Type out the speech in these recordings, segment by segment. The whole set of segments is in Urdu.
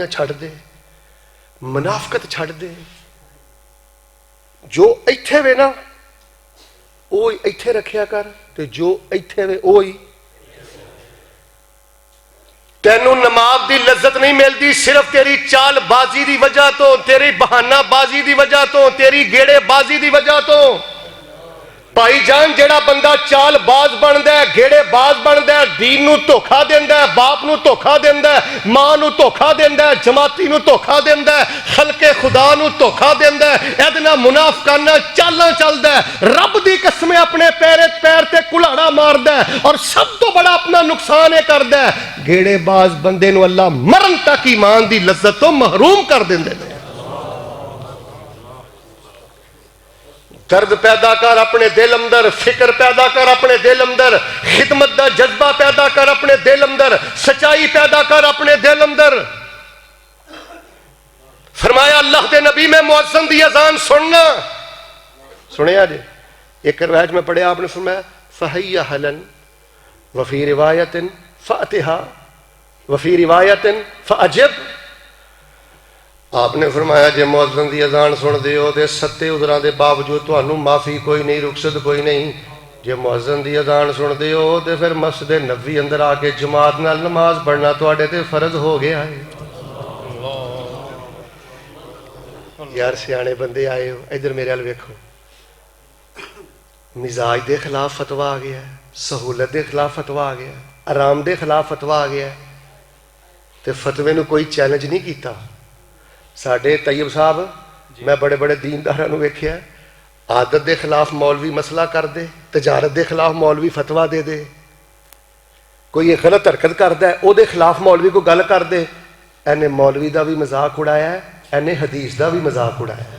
چھڑ دے، منافقت چھڑ دے، جو ایتھے وے نا اوہی ایتھے رکھیا کر، تے جو ایتھے وے اوہی تینوں نماز دی لذت نہیں ملتی صرف تیری چال بازی دی وجہ تو، تیری بہانہ بازی دی وجہ تو، تیری گیڑے بازی دی وجہ تو۔ بھائی جان جیڑا بندہ چال باز بندا ہے، گھیڑے باز بندا ہے، دین نو دھوکھا دیندا ہے، باپ نو دھوکھا دیندا ہے، ماں نو دھوکھا دیندا ہے، جماعتی نو دھوکھا دیندا ہے، خلق خدا نو دھوکھا دیندا ہے، ایدنا منافقانہ چالاں چلدا ہے، رب دی قسم اپنے پیر تے کلاڑا ماردا ہے، اور سب تو بڑا اپنا نقصان ہے کردا ہے۔ گھیڑے باز بندے نو اللہ مرن تک ایمان دی لذت تو محروم کر دیندے نے۔ درد پیدا کر اپنے دل اندر، فکر پیدا کر اپنے دل اندر، خدمت دا جذبہ پیدا کر اپنے دل اندر، سچائی پیدا کر اپنے دل اندر۔ فرمایا اللہ دے نبی میں مؤذن دی اذان سننا، سنیا جی ایک روایت میں پڑھیا آپ نے فرمایا فَحَيَّ حَلًا وَفِي رِوَایَةٍ فَأْتِهَا وَفِي رِوَایَةٍ فَأَجِبْ۔ آپ نے فرمایا جے مؤذن دی اذان سن دیو دے ستے عذراں دے باوجود تانوں معافی کوئی نہیں، رخصت کوئی نہیں۔ جے مؤذن دی اذان سن دیو تے پھر مسجد نبوی اندر آ کے جماعت نال نماز پڑھنا تواڈے تے فرض ہو گیا ہے۔ یار سیانے بندے آئے ہو، ادھر میرے ال ویکھو، مزاج دے خلاف فتوی آ گیا ہے، سہولت دے خلاف فتوی آ گیا ہے، آرام دے خلاف فتوی آ گیا ہے، تے فتوی نو کوئی چیلنج نہیں کیتا۔ ساڈے طیب صاحب میں بڑے بڑے دینداراں نو ویکھیا عادت دے خلاف مولوی مسئلہ کر دے، تجارت دے خلاف مولوی فتویٰ دے دے، کوئی غلط حرکت کردا ہے او دے خلاف مولوی کو گل کر دے، اینے مولوی دا بھی مذاق اڑایا ہے، اینے حدیث دا بھی مذاق اڑایا ہے۔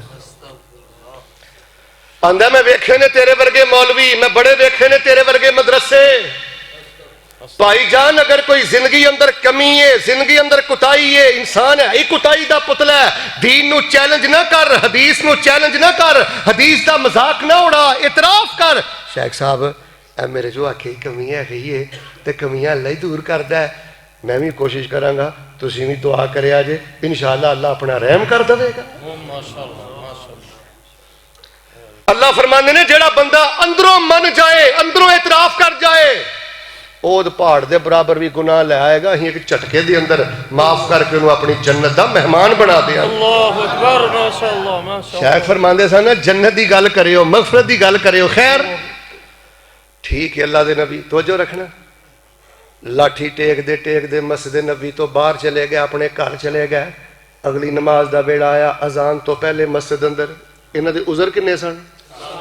آندا میں ویکھے نے تیرے ورگے مولوی، میں بڑے ویکھے نے تیرے ورگے مدرسے۔ بھائی جان اگر کوئی زندگی اندر کمی ہے، زندگی اندر کتائی ہے، انسان ہے ہی کتائی دا پتلا ہے، دین نو چیلنج نہ کر، حدیث نو چیلنج نہ کر، حدیث دا مذاق نہ اڑا، اعتراف کر۔ شیخ صاحب اے میرے جو آکھے کمی ہے گئی ہے تے کمیاں اللہ ہی دور کردا ہے، میں بھی کوشش کراں گا، تسی بھی دعا کریا جے، انشاءاللہ اللہ اپنا رحم کر دے گا۔ اللہ فرماندے نے جیڑا بندہ اندروں من جائے، اندروں اعتراف کر جائے، اود پہاڑ دے برابر بھی گناہ لے آئے گا، ہی ایک چٹکے دے اندر معاف کر کے انہوں اپنی جنت دا مہمان بنا دیا۔ اللہ اکبر، ماشاءاللہ ماشاءاللہ۔ شیخ فرماندے سن نا جنت دی گل کریو، مغفرت دی گل کریو، خیر ٹھیک ہے اللہ دے نبی توجہ رکھنا، لاٹھی ٹیک دے مسجد نبی تو باہر چلے گئے، اپنے گھر چلے گئے، اگلی نماز دا بیڑا آیا، اذان تو پہلے مسجد اندر، انہاں دے عذر کنے سن؟